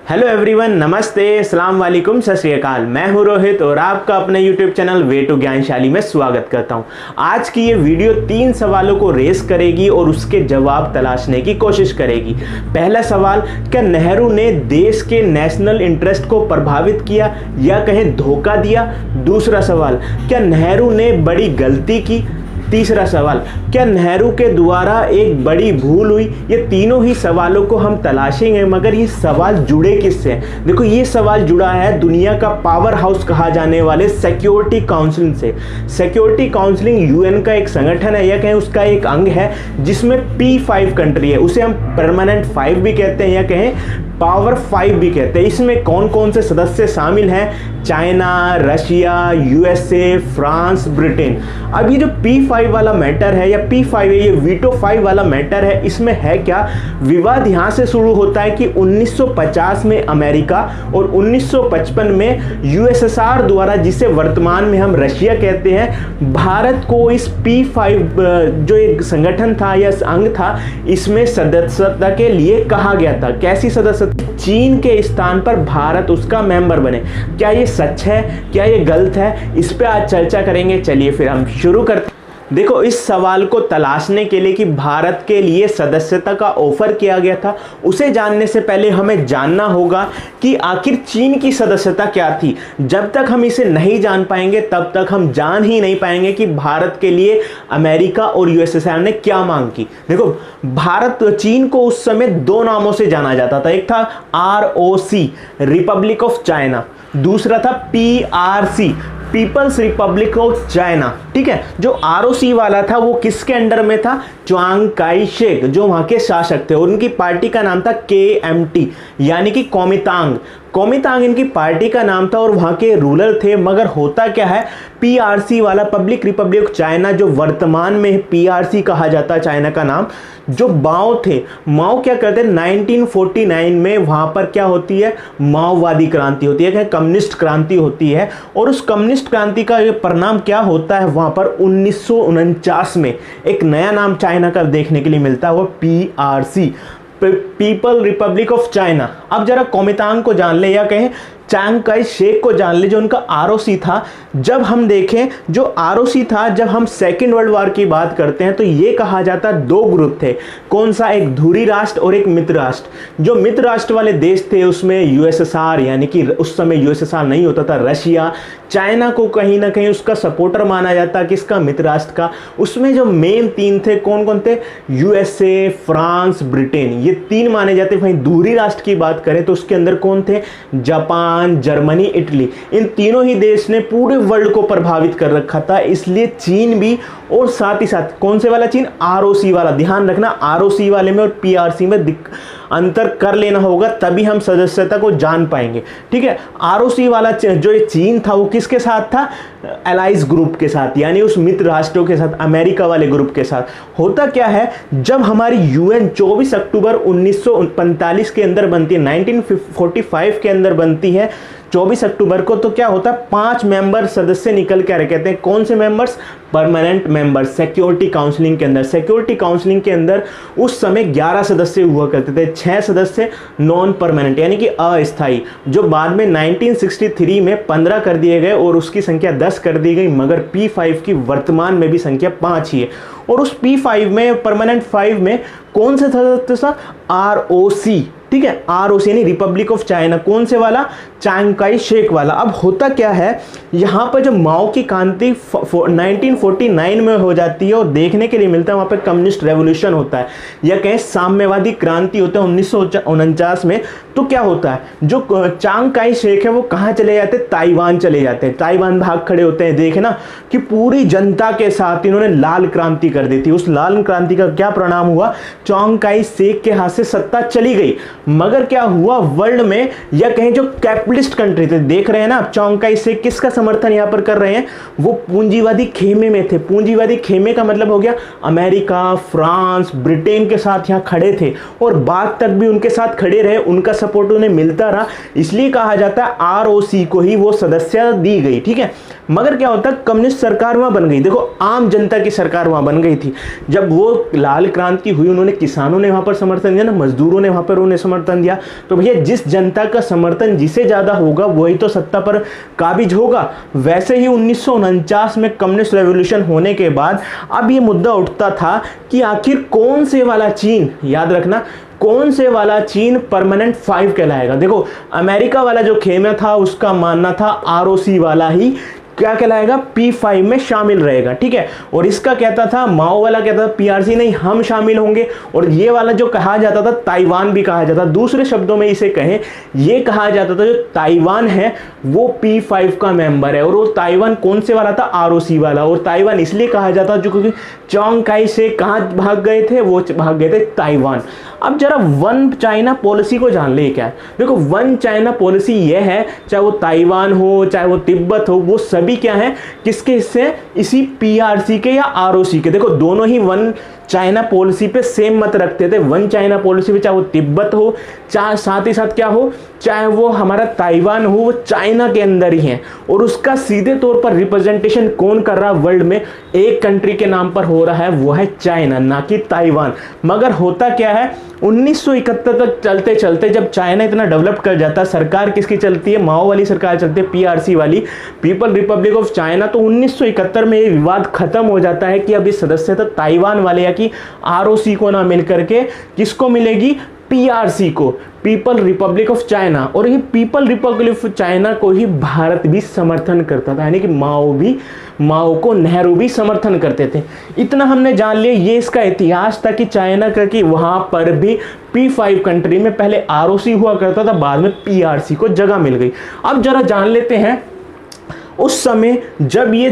Hello everyone, नमस्ते, अस्सलाम वालेकुम, सत श्री अकाल। मैं हूं रोहित और आपका अपने यूट्यूब चैनल वे टू ज्ञानशाली में स्वागत करता हूं। आज की ये वीडियो 3 सवालों को रेस करेगी और उसके जवाब तलाशने की कोशिश करेगी। पहला सवाल, क्या नेहरू ने देश के नेशनल इंटरेस्ट को प्रभावित किया या कहें धोखा दिया? दूसरा सवाल, क्या नेहरू ने बड़ी गलती की? तीसरा सवाल, क्या नेहरू के द्वारा एक बड़ी भूल हुई? ये तीनों ही सवालों को हम तलाशेंगे, मगर ये सवाल जुड़े किससे हैं? देखो, ये सवाल जुड़ा है दुनिया का पावर हाउस कहा जाने वाले सिक्योरिटी काउंसिल से। सिक्योरिटी काउंसिलिंग यूएन का एक संगठन है या कहें उसका एक अंग है जिसमें P5 कंट्री है, उसे हम परमानेंट 5 भी कहते हैं या कहें पावर 5 भी कहते हैं। इसमें कौन कौन से सदस्य शामिल हैं? China, Russia, USA, France, Britain. अब ये जो P5 वाला मैटर है या P5 है, ये वीटो 5 वाला मैटर है, इसमें है क्या? विवाद यहाँ से शुरू होता है कि 1950 में अमेरिका और 1955 में यूएसएसआर द्वारा, जिसे वर्तमान में हम रशिया कहते हैं, भारत को इस P5 जो एक संगठन था या अंग था, इसमें सदस्यता के लिए कहा गया था। कैसी सदस्यता? चीन के स्थान पर भारत उसका मेंबर बने। क्या ये सच है, क्या ये गलत है? इस पे आज चर्चा करेंगे। चलिए फिर हम शुरू करते हैं। देखो, इस सवाल को तलाशने के लिए कि भारत के लिए सदस्यता का ऑफर किया गया था, उसे जानने से पहले हमें जानना होगा कि आखिर चीन की सदस्यता क्या थी। जब तक हम इसे नहीं जान पाएंगे तब तक हम जान ही नहीं पाएंगे कि भारत के लिए अमेरिका और यूएसएसआर ने क्या मांग की। देखो, भारत चीन को उस समय 2 नामों से जाना जाता था। एक था ROC, रिपब्लिक ऑफ चाइना, दूसरा था PRC, People's Republic of China. ठीक है, जो ROC वाला था वो किसके अंडर में था? च्वांग काई शेक, जो वहां के शासक थे, और उनकी पार्टी का नाम था KMT यानी कि कोमितांग। कोमितांग इनकी पार्टी का नाम था और वहां के रूलर थे। मगर होता क्या है, PRC वाला, पब्लिक रिपब्लिक ऑफ चाइना, जो वर्तमान में PRC कहा जाता है चाइना का नाम, जो माओ थे, माओ क्या करते हैं, 1949 में वहां पर क्या होती है, माओवादी क्रांति होती है, कम्युनिस्ट क्रांति होती है। और उस कम्युनिस्ट क्रांति का ये परिणाम क्या होता है, वहां पर 1949 में एक नया नाम चाइना का देखने के लिए मिलता है, वो PRC, people Republic of China. अब जरा कोमितांग को जान ले या कहें चांग काई शेक को जान ले, जो उनका ROC था। जब हम देखें जो ROC था, जब हम सेकेंड वर्ल्ड वॉर की बात करते हैं तो ये कहा जाता है 2 ग्रुप थे। कौन सा? एक धुरी राष्ट्र और एक मित्र राष्ट्र। जो मित्र राष्ट्र वाले देश थे उसमें यूएसएसआर, यानी कि उस समय यूएसएसआर नहीं होता था, रशिया, चाइना को कहीं ना कहीं उसका सपोर्टर माना जाता है, किसका? मित्र राष्ट्र का। उसमें जो मेन 3 थे, कौन कौन थे? यूएसए, फ्रांस, ब्रिटेन, ये 3 माने जाते। वहीं धुरी राष्ट्र की बात करें तो उसके अंदर कौन थे? Japan, Germany, Italy. इन तीनों ही देश ने पूरे वर्ल्ड को प्रभावित कर रखा था, इसलिए चीन भी, और साथ ही साथ कौन से वाला चीन? ROC वाला। ध्यान रखना, ROC वाले में और PRC में अंतर कर लेना होगा, तभी हम सदस्यता को जान पाएंगे। ठीक है, ROC वाला जो ये चीन था वो किसके साथ था? एलाइज ग्रुप के साथ, यानी उस मित्र राष्ट्रों के साथ, अमेरिका वाले ग्रुप के साथ। होता क्या है, जब हमारी UN 24 अक्टूबर 1945 के अंदर बनती है, 1945 के अंदर बनती है 24 अक्टूबर को, तो क्या होता है, 5 मेंबर सदस्य निकल के आ रहे। कहते हैं कौन से members? Permanent members security counselling के अंदर। सिक्योरिटी काउंसिलिंग के अंदर उस समय 11 सदस्य हुआ करते थे, 6 सदस्य नॉन परमानेंट यानी कि अस्थायी, जो बाद में 1963 में 15 कर दिए गए और उसकी संख्या 10 कर दी गई। मगर P5 की वर्तमान में भी संख्या 5 ही है। और उस P5 में, परमानेंट 5 में कौन से सदस्य? ROC। ठीक है, ROC यानी रिपब्लिक ऑफ चाइना। कौन से वाला? चांग काई शेक वाला। अब होता क्या है, यहाँ पर जब माओ की क्रांति 1949 में हो जाती है और देखने के लिए मिलता है वहाँ पर कम्युनिस्ट रेवोल्यूशन होता है या कहें साम्यवादी क्रांति होता है 1949 में। तो क्या होता है, जो चांग काई शेक है वो कहाँ चले जाते हैं? ताइवान चले जाते हैं। ताइवान भाग खड़े होते हैं। देखे ना कि पूरी जनता के साथ इन्होंने लाल क्रांति कर दी थी। उस लाल क्रांति का क्या परिणाम हुआ? चांग काई शेक के हाथ से सत्ता चली गई। मगर क्या हुआ, वर्ल्ड में या कहें जो कैपिटलिस्ट कंट्री थे, देख रहे हैं ना, चांग काई शेक किसका समर्थन यहाँ पर कर रहे हैं? वो पूंजीवादी खेमे में थे। पूंजीवादी खेमे का मतलब हो गया अमेरिका, फ्रांस, ब्रिटेन के साथ यहाँ खड़े थे और बाद तक भी उनके साथ खड़े रहे, उनका सपोर्ट उन्हें मिलता रहा। इसलिए कहा जाता है ROC को ही वो सदस्यता दी गई। ठीक है, मगर क्या होता है, कम्युनिस्ट सरकार वहां बन गई। देखो, आम जनता की सरकार वहां बन गई थी। जब वो लाल क्रांति हुई, उन्होंने, किसानों ने वहां पर समर्थन दिया ना, मजदूरों ने वहां पर उन्हें समर्थन समर्थन दिया। तो भैया जिस जनता का समर्थन जिसे ज़्यादा होगा वही तो सत्ता पर काबिज होगा। वैसे ही 1949 में कम्युनिस्ट रेवोल्यूशन होने के बाद अब ये मुद्दा उठता था कि आखिर कौन से वाला चीन, याद रखना, कौन से वाला चीन परमानेंट 5 कहलाएगा। देखो अमेरिका वाला जो खेमा था उसका मानना था ROC वाला ही क्या कहलाएगा, P5 में शामिल रहेगा, ठीक है। और इसका कहता था, माओ वाला कहता था PRC नहीं हम शामिल होंगे। और ये वाला जो कहा जाता था ताइवान भी कहा जाता, दूसरे शब्दों में इसे कहें ये कहा जाता था जो ताइवान है वो P5 का मेंबर है। और वो ताइवान कौन से वाला था, ROC वाला। और ताइवान इसलिए कहा जाता जो क्योंकि चांग काई से कहाँ भाग गए थे, वो भाग गए थे ताइवान। अब जरा वन चाइना पॉलिसी को जान ले क्या है। देखो वन चाइना पॉलिसी ये है, चाहे वो ताइवान हो चाहे वो तिब्बत हो, वो सभी क्या है, किसके हिस्से हैं, इसी PRC के या ROC के। देखो दोनों ही वन चाइना पॉलिसी पे सेम मत रखते थे। वन चाइना पॉलिसी में चाहे वो तिब्बत हो, चाहे साथ ही साथ क्या हो, चाहे वो हमारा ताइवान हो, वो चाइना के अंदर ही है। और उसका सीधे तौर पर रिप्रेजेंटेशन कौन कर रहा है वर्ल्ड में, एक कंट्री के नाम पर हो रहा है, वो है चाइना, ना कि ताइवान। मगर होता क्या है, 1971 तक चलते चलते जब चाइना इतना डेवलप कर जाता है, सरकार किसकी चलती है, माओ वाली सरकार चलती है, PRC वाली, पीपल रिपब्लिक ऑफ चाइना। तो 1971 में ये विवाद खत्म हो जाता है कि अब इस सदस्यता ताइवान वाले या कि ROC को ना मिल करके किसको मिलेगी, PRC को, पीपल रिपब्लिक ऑफ चाइना। और ये पीपल रिपब्लिक ऑफ चाइना को ही भारत भी समर्थन करता था, यानी कि माओ को नेहरू भी समर्थन करते थे। इतना हमने जान लिया, ये इसका इतिहास था कि चाइना का कि वहां पर भी P5 कंट्री में पहले ROC हुआ करता था, बाद में PRC को जगह मिल गई। अब जरा जान लेते हैं उस समय जब ये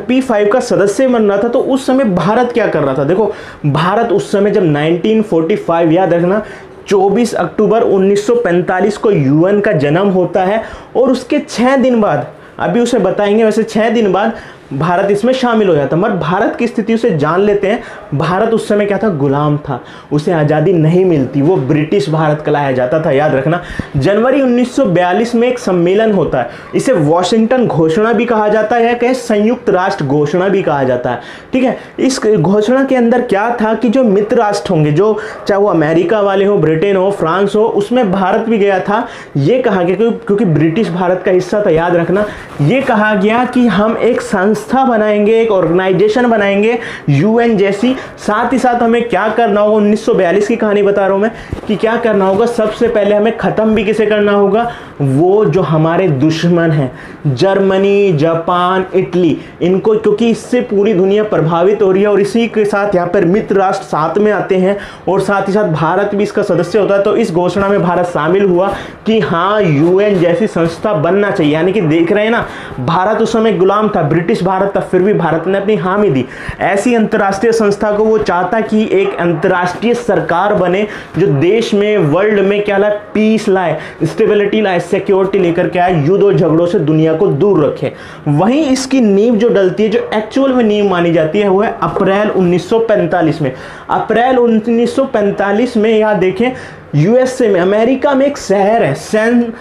P5 का सदस्य बन रहा था तो उस समय भारत क्या कर रहा था। देखो भारत उस समय जब 1945, याद रखना 24 अक्टूबर 1945 को UN का जन्म होता है और उसके 6 दिन बाद, अभी उसे बताएंगे, वैसे 6 दिन बाद भारत इसमें शामिल हो जाता। मगर भारत की स्थिति उसे जान लेते हैं। भारत उस समय क्या था, गुलाम था, उसे आज़ादी नहीं मिलती, वो ब्रिटिश भारत कहलाया जाता था। याद रखना जनवरी 1942 में एक सम्मेलन होता है, इसे वॉशिंगटन घोषणा भी कहा जाता है या कहीं संयुक्त राष्ट्र घोषणा भी कहा जाता है, ठीक है। इस घोषणा के अंदर क्या था कि जो मित्र राष्ट्र होंगे, जो चाहे वो अमेरिका वाले हो, ब्रिटेन हो, फ्रांस हो, उसमें भारत भी गया था। ये कहा गया क्योंकि ब्रिटिश भारत का हिस्सा था, याद रखना, ये कहा गया कि हम एक संस्था बनाएंगे, एक ऑर्गेनाइजेशन बनाएंगे UN जैसी। साथ ही साथ हमें क्या करना होगा, 1942 की कहानी बता रहा हूं मैं कि क्या करना होगा। सबसे पहले हमें खत्म भी किसे करना होगा, वो जो हमारे दुश्मन हैं, जर्मनी, जापान, इटली, इनको, क्योंकि इससे पूरी दुनिया प्रभावित हो रही है। और इसी के साथ यहाँ पर मित्र राष्ट्र साथ में आते हैं और साथ ही साथ भारत भी इसका सदस्य होता है। तो इस घोषणा में भारत शामिल हुआ कि हाँ UN जैसी संस्था बनना चाहिए। यानी कि देख रहे हैं ना, भारत उस समय गुलाम था, ब्रिटिश भारत था, फिर भी भारत ने अपनी हामी दी। ऐसी अंतर्राष्ट्रीय संस्था को वो चाहता कि एक अंतर्राष्ट्रीय सरकार बने जो देश में, वर्ल्ड में क्या लाए, पीस लाए, स्टेबिलिटी लाए, सिक्योरिटी लेकर के आए, युद्ध और झगड़ों से दुनिया को दूर रखे। वहीं इसकी नींव जो डलती है, जो एक्चुअल में नींव मानी जाती है, वो है अप्रैल 1945 में। अप्रैल 1945 में यहाँ देखें USA में, अमेरिका में एक शहर है सैन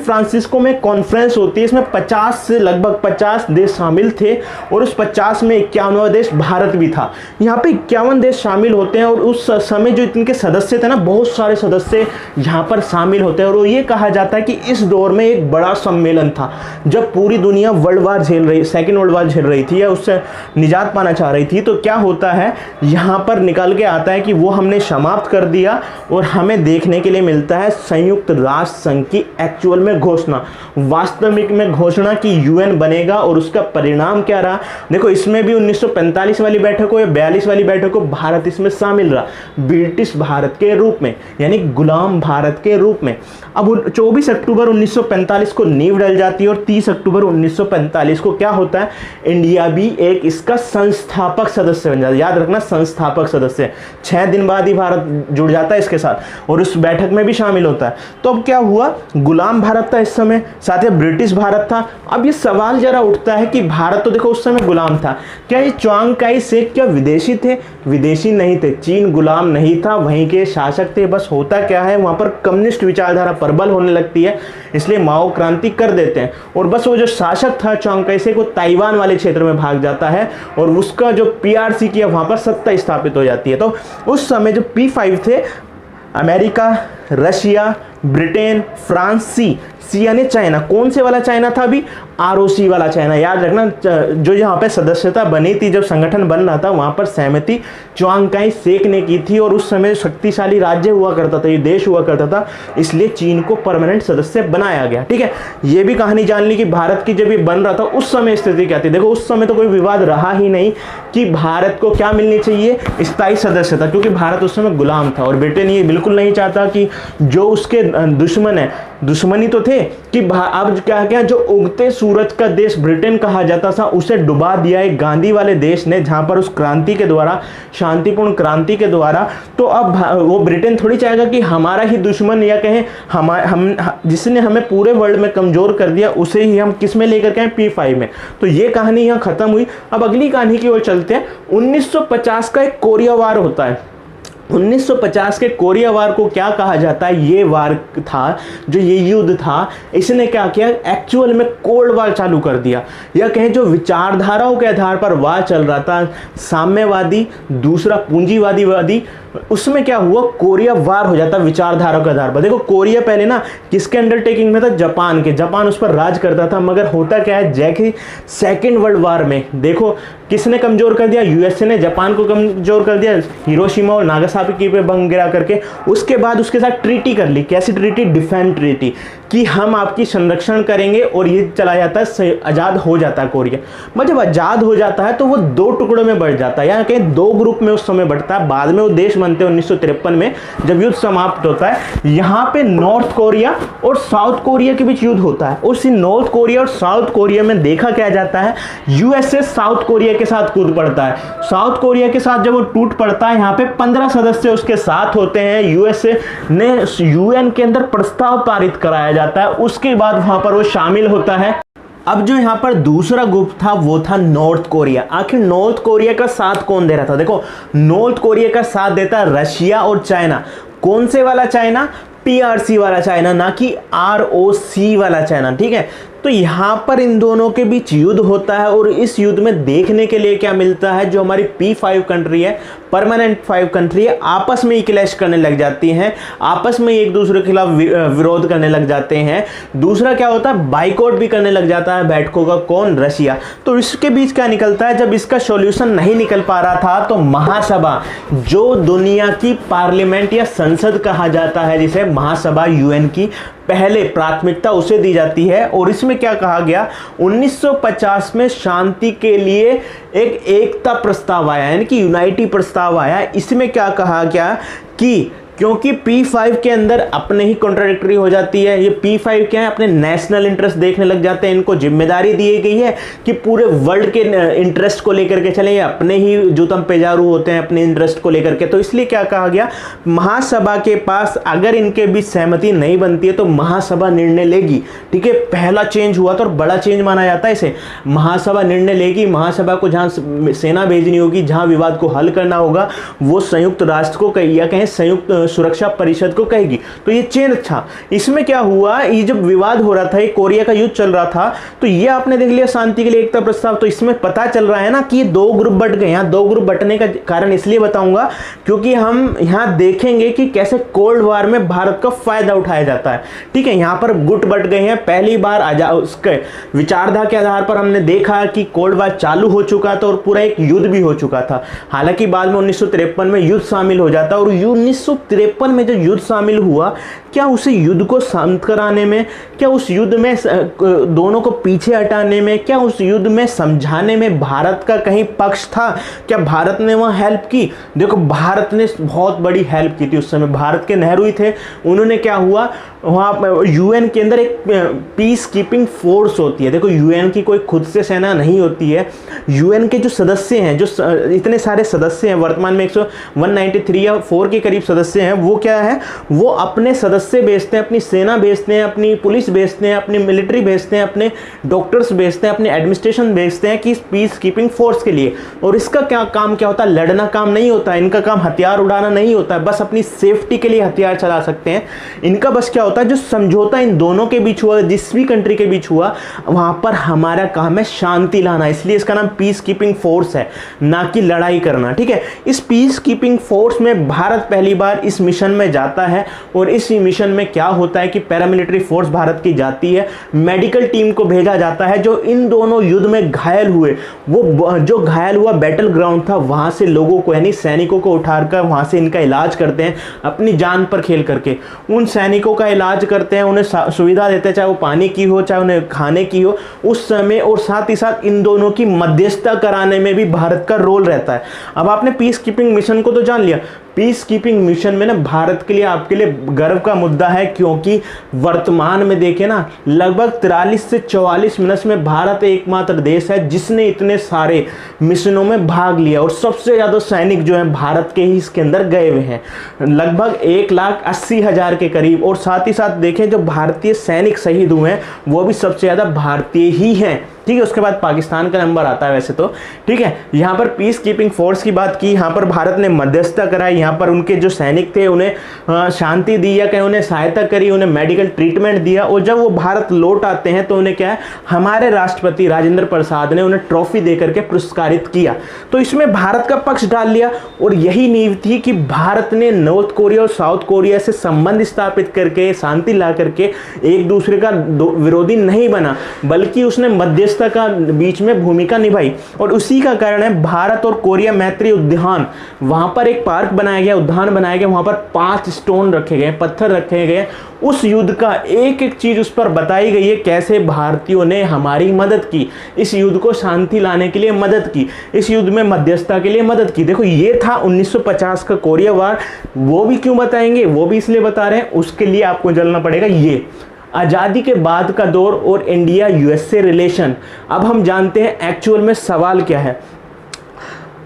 फ्रांसिस्को में कॉन्फ्रेंस होती है। इसमें 50 से लगभग 50 देश शामिल थे और उस 50 में 51वां देश भारत भी था। यहाँ पे 51 देश शामिल होते हैं और उस समय जो इनके सदस्य थे ना, बहुत सारे सदस्य यहाँ पर शामिल होते हैं। और ये कहा जाता है कि इस दौर में एक बड़ा सम्मेलन था जब पूरी दुनिया सेकेंड वर्ल्ड वार झेल रही थी या उससे निजात पाना चाह रही थी। तो क्या होता है, यहाँ पर निकल के आता है कि वो हमने समाप्त कर दिया और हमें देखने के लिए मिलता है संयुक्त राष्ट्र संघ की एक्चुअल में घोषणा, वास्तविक में घोषणा की UN बनेगा। और उसका परिणाम क्या रहा, देखो इसमें भी 1945 वाली बैठक हो या 42 वाली बैठक हो, भारत इसमें शामिल रहा ब्रिटिश भारत के रूप में, यानी गुलाम भारत के रूप में। अब 24 अक्टूबर 1945 को नींव डल जाती है और 30 अक्टूबर 1945 को क्या होता है, इंडिया भी एक इसका संस्थापक सदस्य बन जाता है। याद रखना, संस्थापक सदस्य, 6 दिन बाद ही भारत जुड़ जाता है इसके साथ और उस बैठक में भी शामिल होता है। तो अब क्या हुआ, गुलाम भारत था इस समय, साथ ही ब्रिटिश भारत था। अब ये सवाल जरा उठता है कि भारत तो देखो उस समय गुलाम था, क्या ये चांग काई शेक क्या विदेशी थे? विदेशी नहीं थे, चीन गुलाम नहीं था, वहीं के शासक थे। बस होता क्या है, वहां पर कम्युनिस्ट विचारधारा प्रबल होने लगती है, इसलिए माओ क्रांति कर देते हैं और बस वो जो शासक था चांग काई शेक, वो ताइवान वाले क्षेत्र में भाग जाता है और उसका जो PRC किया वहां पर सत्ता स्थापित हो जाती है। तो उस समय जो P5 थे अमेरिका, रशिया, ब्रिटेन, फ्रांस, सी यानी चाइना। कौन से वाला चाइना था अभी? ROC वाला चाइना। याद रखना, जो यहाँ पे सदस्यता बनी थी, जब संगठन बन रहा था, वहाँ पर सहमति च्वांग काई शेक ने की थी, और उस समय शक्तिशाली राज्य हुआ करता था, ये देश हुआ करता था, इसलिए चीन को परमानेंट सदस्य बनाया गया। ठीक है, ये भी कहानी जान ली कि भारत की जब ये बन रहा था उस समय स्थिति क्या थी। देखो उस समय तो कोई विवाद रहा ही नहीं कि भारत को क्या मिलनी चाहिए, स्थायी सदस्यता, क्योंकि भारत उस समय गुलाम था, और ब्रिटेन ये बिल्कुल नहीं चाहता कि जो उसके दुश्मन है, दुश्मनी तो थे कि अब क्या क्या, जो उगते सूरज का देश ब्रिटेन कहा जाता था, उसे डुबा दिया एक गांधी वाले देश ने, जहां पर उस क्रांति के द्वारा, शांतिपूर्ण क्रांति के द्वारा। तो अब वो ब्रिटेन थोड़ी चाहेगा कि हमारा ही दुश्मन, या कहें हम जिसने हमें पूरे वर्ल्ड में कमजोर कर दिया, उसे ही हम किस में लेकर के P5 में। तो ये कहानी यहाँ खत्म हुई। अब अगली कहानी की ओर चलते हैं। 1950 का एक कोरिया वार होता है। 1950 के कोरिया वार को क्या कहा जाता है? ये वार था, जो ये युद्ध था, इसने क्या किया, एक्चुअल में कोल्ड वार चालू कर दिया, या कहें जो विचारधाराओं के आधार पर वार चल रहा था, साम्यवादी, दूसरा पूंजीवादी, उसमें क्या हुआ, कोरिया वार हो जाता विचारधारा के आधार पर। देखो कोरिया पहले ना किसके अंडरटेकिंग में था? जापान के। जापान उस पर राज करता था, मगर होता क्या है, जैसे सेकेंड वर्ल्ड वार में देखो किसने कमजोर कर दिया? USA ने जापान को कमजोर कर दिया, हिरोशिमा और नागासाकी पे बम गिरा करके। उसके बाद उसके साथ ट्रीटी कर ली। कैसी ट्रीटी? डिफेंस ट्रीटी, कि हम आपकी संरक्षण करेंगे, और ये चला जाता है, आज़ाद हो जाता है कोरिया। मतलब जब आज़ाद हो जाता है तो वो दो टुकड़ों में बढ़ जाता है, या कहीं दो ग्रुप में उस समय बढ़ता है। बाद में वो देश बनते हैं 1953 में, जब युद्ध समाप्त होता है। यहाँ पे नॉर्थ कोरिया और साउथ कोरिया के बीच युद्ध होता है। उस नॉर्थ कोरिया और साउथ कोरिया में देखा क्या जाता है, USA साउथ कोरिया के साथ कूद पड़ता है। साउथ कोरिया के साथ जब वो टूट पड़ता है, यहाँ पे 15 सदस्य उसके साथ होते हैं। USA ने UN के अंदर प्रस्ताव पारित कराया जाता है, उसके बाद वहां पर वो शामिल होता है। अब जो यहाँ पर दूसरा ग्रुप था वो था नॉर्थ कोरिया। आखिर नॉर्थ कोरिया का साथ कौन दे रहा था? देखो नॉर्थ कोरिया का साथ देता रशिया और चाइना। कौन से वाला चाइना? PRC वाला चाइना, ना कि ROC वाला चाइना। ठीक है, तो यहाँ पर इन दोनों के बीच युद्ध होता है, और इस युद्ध में देखने के लिए क्या मिलता है, जो हमारी P5 कंट्री है, परमानेंट 5 कंट्री है, आपस में ही क्लैश करने लग जाती हैं, आपस में एक दूसरे के खिलाफ विरोध करने लग जाते हैं। दूसरा क्या होता है, बाइकआउट भी करने लग जाता है बैठकों का। कौन? रशिया। तो इसके बीच क्या निकलता है, जब इसका सॉल्यूशन नहीं निकल पा रहा था, तो महासभा, जो दुनिया की पार्लियामेंट या संसद कहा जाता है, जिसे महासभा UN की, पहले प्राथमिकता उसे दी जाती है। और इसमें क्या कहा गया, 1950 में शांति के लिए एक एकता प्रस्ताव आया, यानी कि यूनाइटी प्रस्ताव आया। इसमें क्या कहा गया कि क्योंकि P5 के अंदर अपने ही कॉन्ट्राडिक्टरी हो जाती है। ये P5 क्या है, अपने नेशनल इंटरेस्ट देखने लग जाते हैं। इनको जिम्मेदारी दी गई है कि पूरे वर्ल्ड के इंटरेस्ट को लेकर के चले, अपने ही जूतम पेजारू होते हैं अपने इंटरेस्ट को लेकर के। तो इसलिए क्या कहा गया, महासभा के पास अगर इनके बीच सहमति नहीं बनती है तो महासभा निर्णय लेगी। ठीक है, पहला चेंज हुआ था और बड़ा चेंज माना जाता है इसे। महासभा निर्णय लेगी, महासभा को जहां सेना भेजनी होगी, जहां विवाद को हल करना होगा, वो संयुक्त राष्ट्र को या कहें संयुक्त सुरक्षा परिषद को कहेगी। तो ये चेंज था। इसमें क्या हुआ, ये जब विवाद हो रहा था, ये कोरिया का युद्ध चल रहा था, तो ये आपने देख लिया शांति के लिए एकता प्रस्ताव। तो इसमें पता चल रहा है ना कि ये दो ग्रुप बट गए। यहाँ दो ग्रुप बटने का कारण इसलिए बताऊंगा क्योंकि हम यहाँ देखेंगे कि कैसे कोल्ड वार में भारत का फायदा उठाया जाता है। ठीक है, यहाँ पर गुट बट गए हैं। पहली बार उसके विचारधारा के आधार पर हमने देखा कि कोल्ड वार चालू हो चुका था और पूरा एक युद्ध भी हो चुका था। हालांकि बाद में 1953 में युद्ध शामिल हो जाता, और 1953 में जो युद्ध शामिल हुआ, क्या उस युद्ध को शांत कराने में, क्या उस युद्ध में दोनों को पीछे हटाने में, क्या उस युद्ध में समझाने में भारत का कहीं पक्ष था? क्या भारत ने वहां हेल्प की? देखो भारत ने बहुत बड़ी हेल्प की थी उस समय। भारत के नेहरू ही थे। उन्होंने क्या हुआ, वहाँ UN के अंदर एक पीस कीपिंग फोर्स होती है। देखो UN की कोई खुद से सेना नहीं होती है। UN के जो सदस्य हैं, जो इतने सारे सदस्य हैं, वर्तमान में 193 या 4 के करीब सदस्य हैं, वो क्या है, वो अपने सदस्य भेजते हैं, अपनी सेना भेजते हैं, अपनी पुलिस भेजते हैं, अपनी मिलिट्री भेजते हैं, अपने डॉक्टर्स भेजते हैं, अपने एडमिनिस्ट्रेशन भेजते हैं कि पीस कीपिंग फोर्स के लिए। और इसका क्या काम क्या होता है, लड़ना काम नहीं होता, इनका काम हथियार उड़ाना नहीं होता है, बस अपनी सेफ्टी के लिए हथियार चला सकते हैं। इनका बस क्या होता है, जो समझौता इन दोनों के बीच हुआ, जिस भी कंट्री के बीच हुआ, वहां पर हमारा काम है शांति लाना। इसलिए इसका नाम पीस कीपिंग फोर्स है, ना कि लड़ाई करना। ठीक है, इस पीस कीपिंग फोर्स में भारत पहली बार इस मिशन में जाता है और इस मिशन में क्या होता है कि पैरामिलिट्री फोर्स भारत की जाती है, मेडिकल टीम को भेजा जाता है जो इन दोनों युद्ध में घायल हुए, वो जो घायल हुआ बैटल ग्राउंड था वहां से लोगों को यानी सैनिकों को उठाकर वहां से इनका इलाज करते हैं, अपनी जान पर खेल करके उन सैनिकों का इलाज करते हैं, उन्हें सुविधा देते हैं, चाहे वो पानी की हो चाहे उन्हें खाने की हो उस समय, और साथ ही साथ इन दोनों की मध्यस्थता कराने में भी भारत का रोल रहता है। अब आपने पीस कीपिंग मिशन को तो जान लिया, पीस कीपिंग मिशन में ना भारत के लिए आपके लिए गर्व का मुद्दा है, क्योंकि वर्तमान में देखें ना लगभग 43 से 44 मिनट में भारत एकमात्र देश है जिसने इतने सारे मिशनों में भाग लिया और सबसे ज़्यादा सैनिक जो हैं भारत के ही इसके अंदर गए हुए हैं, लगभग 1,80,000 के करीब। और साथ ही साथ देखें जो भारतीय सैनिक शहीद हुए हैं वो भी सबसे ज़्यादा भारतीय ही हैं, ठीक है। उसके बाद पाकिस्तान का नंबर आता है वैसे तो, ठीक है। यहाँ पर पीस कीपिंग फोर्स की बात की, यहाँ पर भारत ने मध्यस्थता कराई, यहाँ पर उनके जो सैनिक थे उन्हें शांति दी या कहीं उन्हें सहायता करी, उन्हें मेडिकल ट्रीटमेंट दिया, और जब वो भारत लौट आते हैं तो उन्हें क्या है हमारे राष्ट्रपति राजेंद्र प्रसाद ने उन्हें ट्रॉफी देकर के पुरस्कारित किया। तो इसमें भारत का पक्ष डाल लिया और यही नींव थी कि भारत ने नॉर्थ कोरिया और साउथ कोरिया से संबंध स्थापित करके शांति ला करके एक दूसरे का विरोधी नहीं बना, बल्कि उसने मध्यस्थता का बीच में भूमिका निभाई। और उसी का कारण है भारत और कोरिया मैत्री उद्यान, वहां पर एक पार्क बनाया गया, उद्यान बनाया गया, वहां पर 5 स्टोन रखे गए, पत्थर रखे गए, उस युद्ध का एक एक चीज उस पर बताई गई है, कैसे भारतीयों ने हमारी मदद की, इस युद्ध को शांति लाने के लिए मदद की, इस युद्ध में मध्यस्थता के लिए मदद की। देखो ये था 1950 का कोरिया वार। वो भी क्यों बताएंगे, वो भी इसलिए बता रहे हैं, उसके लिए आपको जानना पड़ेगा ये आज़ादी के बाद का दौर और इंडिया यूएसए रिलेशन। अब हम जानते हैं एक्चुअल में सवाल क्या है।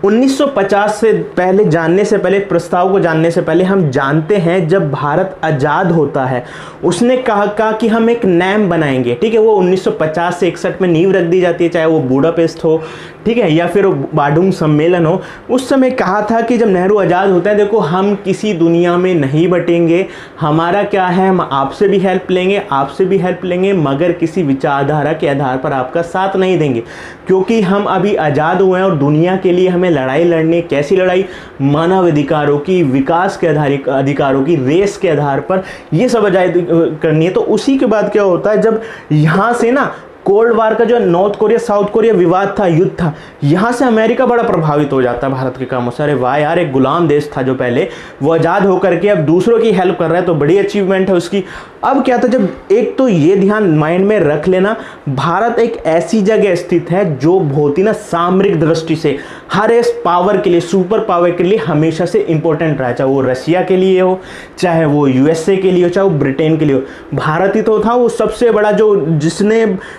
1950 से पहले जानने से पहले, प्रस्ताव को जानने से पहले हम जानते हैं जब भारत आज़ाद होता है उसने कहा कि हम एक नैम बनाएंगे, ठीक है। वो 1950 से 61 में नींव रख दी जाती है, चाहे वो बुडापेस्ट हो, ठीक है, या फिर बाडुंग सम्मेलन हो। उस समय कहा था कि जब नेहरू आज़ाद होता है, देखो हम किसी दुनिया में नहीं बटेंगे, हमारा क्या है हम आपसे भी हेल्प लेंगे, आपसे भी हेल्प लेंगे, मगर किसी विचारधारा के आधार पर आपका साथ नहीं देंगे, क्योंकि हम अभी आज़ाद हुए हैं और दुनिया के लिए हमें लड़ाई लड़नी। कैसी लड़ाई? मानव अधिकारों की, विकास के अधिकारों की, रेस के आधार पर ये सब आज़ादी करनी है। तो उसी के बाद क्या होता है, जब यहाँ से ना कोल्ड वार का जो नॉर्थ कोरिया साउथ कोरिया विवाद था, युद्ध था, यहाँ से अमेरिका बड़ा प्रभावित हो जाता है भारत के कामों से। अरे वाह यार, एक गुलाम देश था जो पहले, वो आज़ाद होकर के अब दूसरों की हेल्प कर रहा है, तो बड़ी अचीवमेंट है उसकी। अब क्या था, जब एक तो ये ध्यान माइंड में रख लेना, भारत एक ऐसी जगह स्थित है जो बहुत ही ना सामरिक दृष्टि से हर एक पावर के लिए, सुपर पावर के लिए हमेशा से इंपॉर्टेंट रहा, चाहे वो रशिया के लिए हो, चाहे वो यूएसए के लिए हो, चाहे वो ब्रिटेन के लिए हो। भारत ही तो था वो सबसे बड़ा जो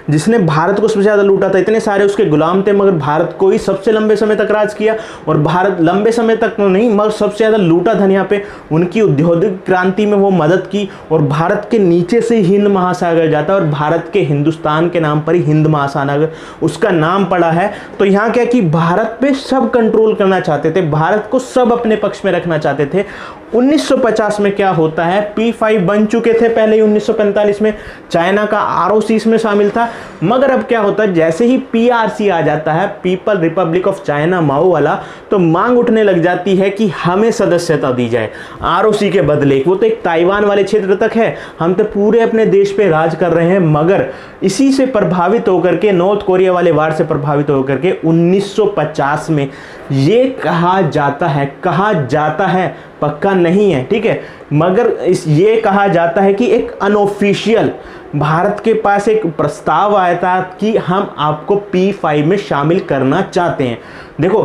जिसने भारत को सबसे ज़्यादा लूटा था। इतने सारे उसके गुलाम थे, मगर भारत को ही सबसे लंबे समय तक राज किया, और भारत लंबे समय तक तो नहीं मगर सबसे ज़्यादा लूटा धन। यहाँ पे उनकी औद्योगिक क्रांति में वो मदद की, और भारत के नीचे से हिंद महासागर जाता है, और भारत के हिंदुस्तान के नाम पर ही हिंद महासागर उसका नाम पड़ा है। तो यहाँ क्या कि भारत पे सब कंट्रोल करना चाहते थे, भारत को सब अपने पक्ष में रखना चाहते थे। 1950 में क्या होता है, P5 बन चुके थे पहले ही 1945 में, चाइना का ROC इसमें शामिल था, मगर अब क्या होता है, जैसे ही PRC आ जाता है, पीपल रिपब्लिक ऑफ चाइना, माओ वाला, तो मांग उठने लग जाती है कि हमें सदस्यता दी जाए ROC के बदले। वो तो एक ताइवान वाले क्षेत्र तक है, हम तो पूरे अपने देश पे राज कर रहे हैं। मगर इसी से प्रभावित होकर के, नॉर्थ कोरिया वाले वार से प्रभावित होकर के 1950 में ये कहा जाता है, पक्का नहीं है, ठीक है, मगर ये कहा जाता है कि एक अनऑफिशियल भारत के पास एक प्रस्ताव आया था कि हम आपको P5 में शामिल करना चाहते हैं। देखो,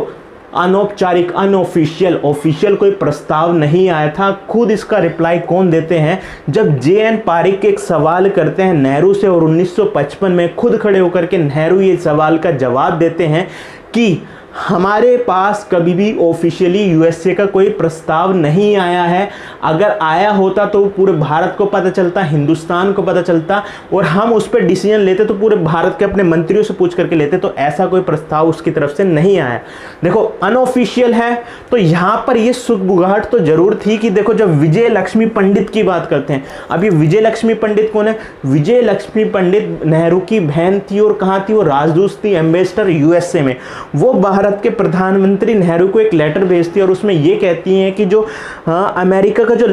अनौपचारिक, अनऑफिशियल, ऑफिशियल कोई प्रस्ताव नहीं आया था। खुद इसका रिप्लाई कौन देते हैं, जब JN पारिक एक सवाल करते हैं नेहरू से, और 1955 में खुद खड़े होकर के नेहरू ये सवाल का जवाब देते हैं कि हमारे पास कभी भी ऑफिशियली यूएसए का कोई प्रस्ताव नहीं आया है, अगर आया होता तो पूरे भारत को पता चलता, हिंदुस्तान को पता चलता, और हम उस पर डिसीजन लेते तो पूरे भारत के अपने मंत्रियों से पूछ करके लेते। तो ऐसा कोई प्रस्ताव उसकी तरफ से नहीं आया। देखो, अनऑफिशियल है, तो यहाँ पर ये सुगबुगाहट तो जरूर थी कि देखो, जब विजय लक्ष्मी पंडित की बात करते हैं, अब ये विजय लक्ष्मी पंडित कौन है? विजय लक्ष्मी पंडित नेहरू की बहन थी, और कहाँ थी वो? राजदूत थी, एम्बेसडर यूएसए में। वो बाहर भारत के प्रधानमंत्री नेहरू को एक लेटर भेजती है और उसमें ये कहती हैं कि जो अमेरिका का जो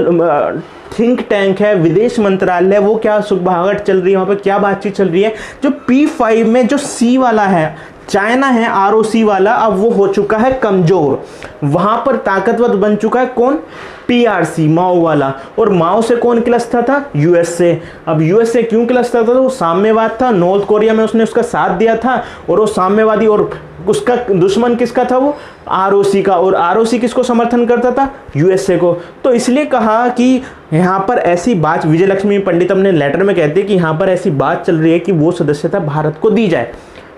थिंक टैंक है, विदेश मंत्रालय, वो क्या सुगबुगाहट चल रही है, वहाँ पे क्या बातचीत चल रही है, जो P5 में जो C वाला है, चाइना है ROC वाला, अब वो हो चुका है कमजोर। वहां पर ताकतवर बन चुका है कौन? PRC, माओ वाला। और माओ से कौन क्लस्टर था? USA। अब USA क्यों क्लस्टर था? तो वो साम्यवाद था, नॉर्थ कोरिया में उसने उसका साथ दिया था और वो साम्यवादी, और उसका दुश्मन किसका था? वो ROC का। और ROC किसको समर्थन करता था? USA को। तो इसलिए कहा कि यहाँ पर ऐसी बात, विजय लक्ष्मी पंडित अपने लेटर में कहते हैं कि यहाँ पर ऐसी बात चल रही है कि वो सदस्यता भारत को दी जाए।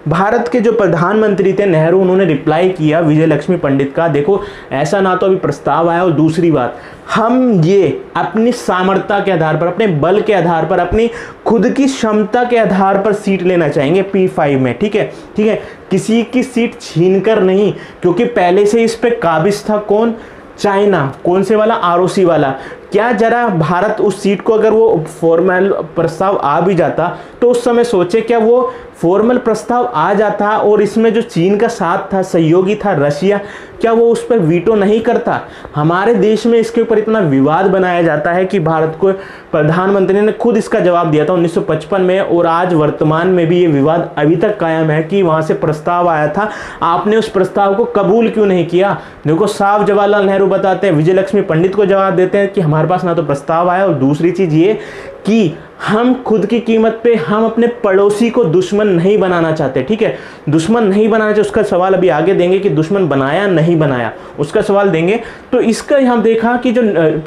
भारत के जो प्रधानमंत्री थे नेहरू, उन्होंने रिप्लाई किया विजय लक्ष्मी पंडित का, देखो ऐसा ना तो अभी प्रस्ताव आया, और दूसरी बात, हम ये अपनी सामर्थ्य के आधार पर, अपने बल के आधार पर, अपनी खुद की क्षमता के आधार पर सीट लेना चाहेंगे P5 में। ठीक है, ठीक है, किसी की सीट छीनकर नहीं, क्योंकि पहले से इस पे काबिज था कौन? चाइना। कौन से वाला? ROC वाला। क्या जरा भारत उस सीट को, अगर वो फॉर्मल प्रस्ताव आ भी जाता तो उस समय सोचे क्या वो फॉर्मल प्रस्ताव आ जाता और इसमें जो चीन का साथ था, सहयोगी था रशिया, क्या वो उस पर वीटो नहीं करता? हमारे देश में इसके ऊपर इतना विवाद बनाया जाता है कि भारत को प्रधानमंत्री ने खुद इसका जवाब दिया था 1955 में, और आज वर्तमान में भी ये विवाद अभी तक कायम है कि वहाँ से प्रस्ताव आया था, आपने उस प्रस्ताव को कबूल क्यों नहीं किया? देखो साफ जवाहरलाल नेहरू बताते हैं, विजय लक्ष्मी पंडित को जवाब देते हैं कि हमारे पास ना तो प्रस्ताव आया, और दूसरी चीज़ ये कि हम खुद की कीमत पे हम अपने पड़ोसी को दुश्मन नहीं बनाना चाहते। ठीक है, दुश्मन नहीं बनाना चाहते, उसका सवाल अभी आगे देंगे कि दुश्मन बनाया नहीं बनाया, उसका सवाल देंगे। तो इसका हम देखा कि जो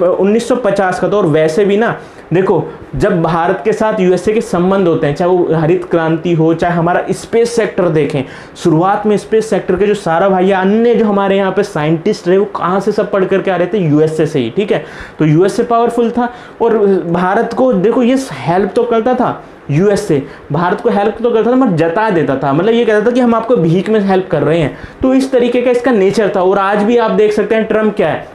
1950 का, तो और वैसे भी ना देखो, जब भारत के साथ USA के संबंध होते हैं, चाहे वो हरित क्रांति हो, चाहे हमारा स्पेस सेक्टर देखें, शुरुआत में स्पेस सेक्टर के जो सारा भाई अन्य जो हमारे यहाँ पे साइंटिस्ट रहे, वो कहाँ से सब पढ़ करके आ रहे थे? USA से ही। ठीक है, तो USA पावरफुल था और भारत को देखो ये हेल्प तो करता था, USA भारत को हेल्प तो करता था, मगर जता देता था, मतलब ये कहता था कि हम आपको भीख में हेल्प कर रहे हैं। तो इस तरीके का इसका नेचर था। और आज भी आप देख सकते हैं ट्रम्प क्या है,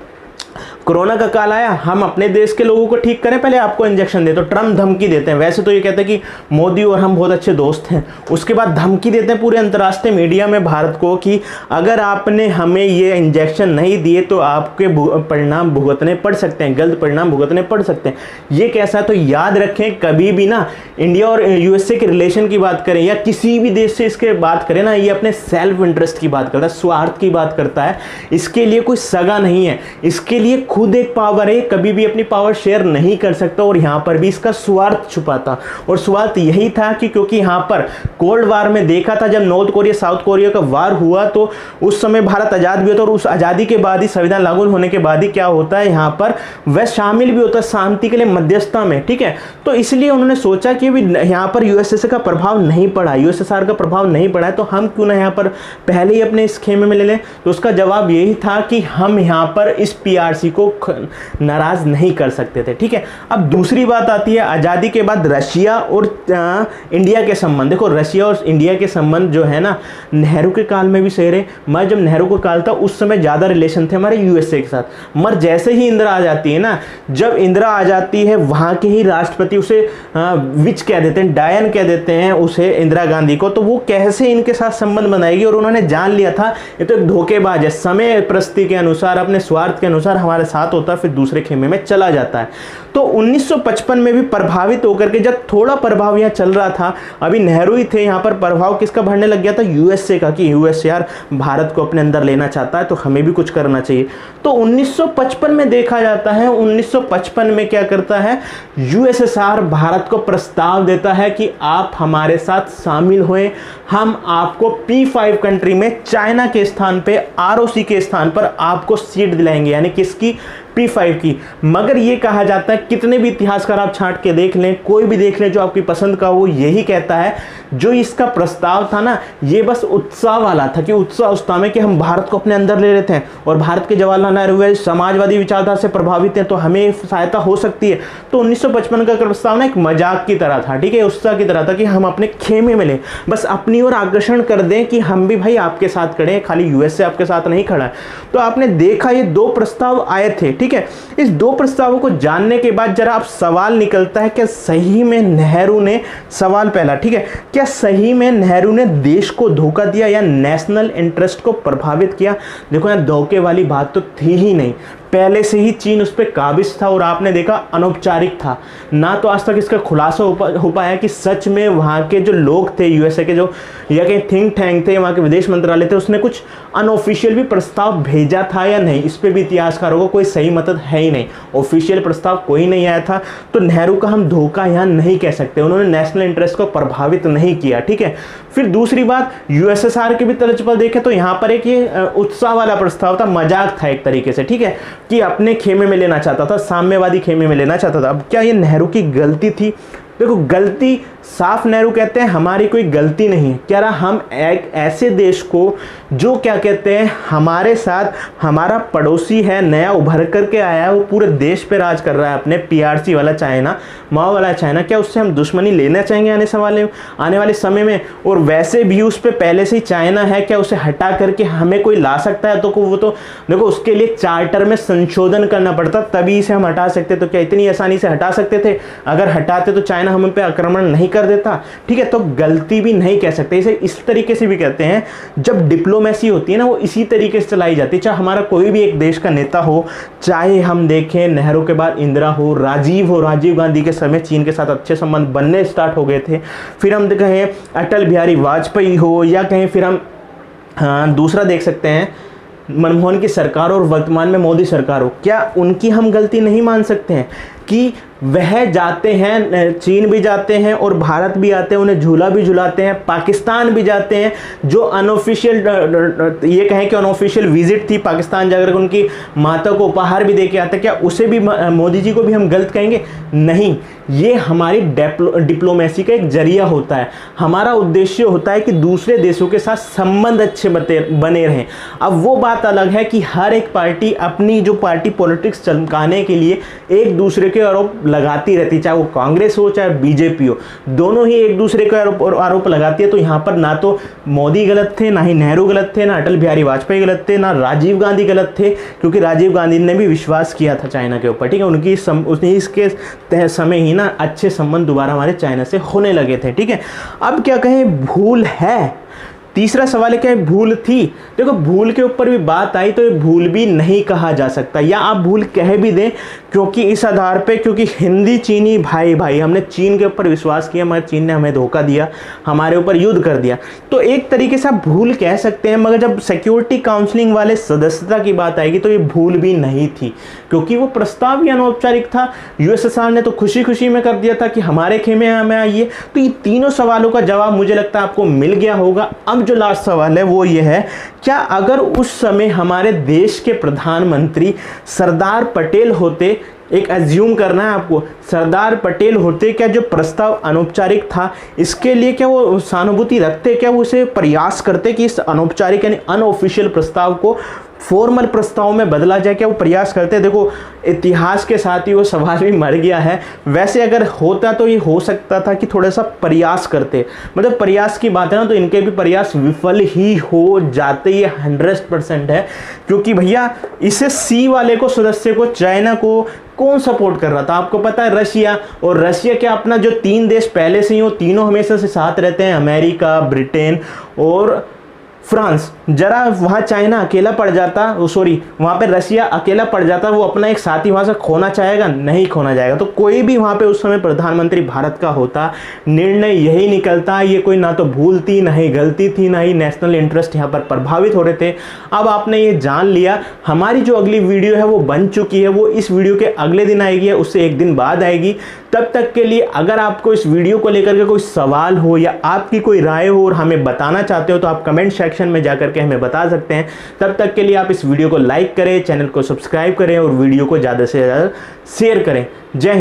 कोरोना का काल आया, हम अपने देश के लोगों को ठीक करें, पहले आपको इंजेक्शन दे। तो ट्रम्प धमकी देते हैं, वैसे तो ये कहते हैं कि मोदी और हम बहुत अच्छे दोस्त हैं, उसके बाद धमकी देते हैं पूरे अंतर्राष्ट्रीय मीडिया में भारत को कि अगर आपने हमें ये इंजेक्शन नहीं दिए तो आपके परिणाम भुगतने पड़ सकते हैं, गलत परिणाम भुगतने पड़ सकते हैं। ये कैसा? तो याद रखें, कभी भी ना इंडिया और USA के रिलेशन की बात करें या किसी भी देश से इसके बात करें ना, ये अपने सेल्फ इंटरेस्ट की बात करता है, स्वार्थ की बात करता है। इसके लिए कोई सगा नहीं है, इसके लिए खुद एक पावर है, कभी भी अपनी पावर शेयर नहीं कर सकता। और यहां पर भी इसका स्वार्थ छुपा था, और स्वार्थ यही था कि क्योंकि यहां पर कोल्ड वार में देखा था, जब नॉर्थ कोरिया साउथ कोरिया का वार हुआ तो उस समय भारत आजाद भी होता, और उस आजादी के बाद ही, संविधान लागू होने के बाद ही क्या होता है, यहां पर वह शामिल भी होता है शांति के लिए मध्यस्थता में। ठीक है, तो इसलिए उन्होंने सोचा कि भी यहां पर USSR का प्रभाव नहीं पड़ा, USSR का प्रभाव नहीं पड़ा है, तो हम क्यों ना यहां पर पहले ही अपने इस खेमे में ले लें। तो उसका जवाब यही था कि हम यहां पर इस PRC को नाराज नहीं कर सकते थे। ठीक है, अब दूसरी बात आती है आजादी के बाद रशिया और इंडिया के संबंध। देखो रशिया और इंडिया के संबंध जो है ना, नेहरू के काल में भी सही रहे, मैं जब नेहरू का काल था उस समय ज्यादा रिलेशन थे हमारे USA के साथ, मगर जैसे ही इंदिरा आ जाती है ना, जब इंदिरा आ जाती है वहां के ही राष्ट्रपति उसे विच कह देते हैं, डायन कह देते हैं उसे, इंदिरा गांधी को, तो वो कैसे इनके साथ संबंध बनाएगी। और उन्होंने जान लिया था ये तो एक धोखेबाज है, समय प्रस्ती के अनुसार, अपने स्वार्थ के अनुसार हमारे साथ होता है, फिर दूसरे खेमे में चला जाता है। तो 1955 में भी प्रभावित होकर के, जब थोड़ा प्रभाव यहाँ चल रहा था, अभी नेहरू ही थे, यहाँ पर प्रभाव किसका बढ़ने लग गया था? USA का, कि US यार भारत को अपने अंदर लेना चाहता है तो हमें भी कुछ करना चाहिए। तो 1955 में देखा जाता है, 1955 में क्या करता है, USSR भारत को प्रस्ताव देता है कि आप हमारे साथ शामिल हुए, हम आपको P5 कंट्री में चाइना के स्थान पे, ROC के स्थान पर आपको सीट दिलाएंगे, यानी किसकी? P5 की। मगर ये कहा जाता है, कितने भी इतिहासकार आप छांट के देख लें, कोई भी देख लें जो आपकी पसंद का, वो यही कहता है जो इसका प्रस्ताव था ना, ये बस उत्साह वाला था, कि उत्साह में कि हम भारत को अपने अंदर ले लेते हैं, और भारत के जवाहरलाल नेहरू समाजवादी विचारधारा से प्रभावित हैं तो हमें सहायता हो सकती है। तो 1955 का प्रस्ताव ना एक मजाक की तरह था, ठीक है, उत्साह की तरह था कि हम अपने खेमे में लें, बस अपनी ओर आकर्षण कर दें कि हम भी भाई आपके साथ खड़े हैं, खाली USA आपके साथ नहीं खड़ा है। तो आपने देखा ये दो प्रस्ताव आए थे, ठीक है। इस दो प्रस्तावों को जानने के बाद जरा आप सवाल निकलता है, क्या सही में नेहरू ने, सवाल पहला, ठीक है, क्या सही में नेहरू ने देश को धोखा दिया या नेशनल इंटरेस्ट को प्रभावित किया? देखो यहाँ धोखे वाली बात तो थी ही नहीं, पहले से ही चीन उस पर काबिज था और आपने देखा अनौपचारिक था ना, तो आज तक इसका खुलासा हो पाया कि सच में वहाँ के जो लोग थे, यूएसए के जो या कहीं थिंक टैंक थे, वहाँ के विदेश मंत्रालय थे, उसने कुछ अनऑफिशियल भी प्रस्ताव भेजा था या नहीं। इस पर भी इतिहासकारों को कोई सही मतलब है ही नहीं, ऑफिशियल प्रस्ताव कोई नहीं आया था, तो नेहरू का हम धोखा यहाँ नहीं कह सकते, उन्होंने नेशनल इंटरेस्ट को प्रभावित नहीं किया, ठीक है। फिर दूसरी बात, यूएसएसआर के भी तर्ज पर देखें तो यहाँ पर एक ये उत्साह वाला प्रस्ताव था, मजाक था एक तरीके से, ठीक है, कि अपने खेमे में लेना चाहता था, साम्यवादी खेमे में लेना चाहता था। अब क्या ये नेहरू की गलती थी? देखो गलती साफ नेहरू कहते हैं हमारी कोई गलती नहीं है, कह रहा हम एक ऐसे देश को जो क्या कहते हैं हमारे साथ हमारा पड़ोसी है, नया उभर करके आया है, वो पूरे देश पे राज कर रहा है, अपने पीआरसी वाला चाइना, माओ वाला चाइना, क्या उससे हम दुश्मनी लेना चाहेंगे आने वाले समय में? और वैसे भी उस पर पहले से ही चाइना है, क्या उसे हटा करके हमें कोई ला सकता है? तो वो तो देखो उसके लिए चार्टर में संशोधन करना पड़ता, तभी इसे हम हटा सकते। तो क्या इतनी आसानी से हटा सकते थे? अगर हटाते तो चाइना हम पे आक्रमण नहीं कर देता, ठीक है। तो गलती भी नहीं कह सकते, इसे इस तरीके से भी कहते हैं, जब डिप्लोमेसी होती है ना वो इसी तरीके से चलाई जाती है। चाहे हमारा कोई भी एक देश का नेता हो, चाहे हम देखें नेहरू के बाद इंदिरा हो, राजीव गांधी के समय चीन के साथ अच्छे संबंध बनने स्टार्ट हो गए थे, फिर हम कहें अटल बिहारी वाजपेयी हो, या कहें फिर हम दूसरा देख सकते हैं मनमोहन की सरकार और वर्तमान में मोदी सरकार हो, क्या उनकी हम गलती नहीं मान सकते हैं कि वह जाते हैं, चीन भी जाते हैं और भारत भी आते हैं, उन्हें झूला भी झुलाते हैं, पाकिस्तान भी जाते हैं, जो अनऑफिशियल ये कहें कि अनऑफिशियल विजिट थी, पाकिस्तान जाकर उनकी माता को उपहार भी दे के आते, क्या उसे भी मोदी जी को भी हम गलत कहेंगे? नहीं, ये हमारी डिप्लोमेसी का एक जरिया होता है, हमारा उद्देश्य होता है कि दूसरे देशों के साथ संबंध अच्छे बने रहें। अब वो बात अलग है कि हर एक पार्टी अपनी जो पार्टी पॉलिटिक्स चमकाने के लिए एक दूसरे के आरोप लगाती रहती, चाहे वो कांग्रेस हो चाहे बीजेपी हो, दोनों ही एक दूसरे के आरोप लगाती है। तो यहाँ पर ना तो मोदी गलत थे, ना ही नेहरू गलत थे, ना अटल बिहारी वाजपेयी गलत थे, ना राजीव गांधी गलत थे, क्योंकि राजीव गांधी ने भी विश्वास किया था चाइना के ऊपर, ठीक है। उसने इसके समय ही ना अच्छे संबंध दोबारा हमारे चाइना से होने लगे थे, ठीक है। अब क्या कहें, भूल है? तीसरा सवाल है क्या भूल थी? देखो भूल के ऊपर भी बात आई तो ये भूल भी नहीं कहा जा सकता, या आप भूल कह भी दें, क्योंकि इस आधार पे, क्योंकि हिंदी चीनी भाई भाई, हमने चीन के ऊपर विश्वास किया मगर चीन ने हमें धोखा दिया, हमारे ऊपर युद्ध कर दिया, तो एक तरीके से आप भूल कह सकते हैं। मगर जब सिक्योरिटी काउंसिलिंग वाले सदस्यता की बात आएगी तो ये भूल भी नहीं थी, क्योंकि वो प्रस्ताव भी अनौपचारिक था, यूएसएसआर ने तो खुशी खुशी में कर दिया था कि हमारे खेमे में आइए। तो ये तीनों सवालों का जवाब मुझे लगता है आपको मिल गया होगा। अब जो लास्ट सवाल है वो ये है, क्या अगर उस समय हमारे देश के प्रधानमंत्री सरदार पटेल होते, एक एज्यूम करना है आपको, सरदार पटेल होते, क्या जो प्रस्ताव अनौपचारिक था इसके लिए क्या वो सहानुभूति रखते, क्या वो उसे प्रयास करते कि इस अनौपचारिक यानी अनऑफिशियल प्रस्ताव को फॉर्मल प्रस्ताव में बदला जाए, क्या वो प्रयास करते? देखो इतिहास के साथ ही वो सवाल भी मर गया है। वैसे अगर होता तो ये हो सकता था कि थोड़ा सा प्रयास करते, मतलब प्रयास की बात है ना, तो इनके भी प्रयास विफल ही हो जाते, ये 100% है। क्योंकि भैया इसे सी वाले को, सदस्य को, चाइना को कौन सपोर्ट कर रहा था? आपको पता है रशिया। और रशिया क्या अपना जो 3 देश पहले से ही हो, तीनों हमेशा से साथ रहते हैं, अमेरिका, ब्रिटेन और फ्रांस। जरा वहाँ चाइना अकेला पड़ जाता, वहाँ पे रशिया अकेला पड़ जाता, वो अपना एक साथी वहाँ से खोना चाहेगा? नहीं खोना जाएगा। तो कोई भी वहाँ पे उस समय प्रधानमंत्री भारत का होता, निर्णय यही निकलता, ये कोई ना तो भूल थी, ना ही गलती थी, ना ही नेशनल इंटरेस्ट यहाँ पर प्रभावित हो रहे थे। अब आपने ये जान लिया। हमारी जो अगली वीडियो है वो बन चुकी है, वो इस वीडियो के अगले दिन आएगी, उससे एक दिन बाद आएगी। तब तक के लिए अगर आपको इस वीडियो को लेकर के कोई सवाल हो या आपकी कोई राय हो और हमें बताना चाहते हो तो आप कमेंट सेक्शन में जाकर के हमें बता सकते हैं। तब तक के लिए आप इस वीडियो को लाइक करें, चैनल को सब्सक्राइब करें और वीडियो को ज़्यादा से ज़्यादा शेयर करें। जय हिंद।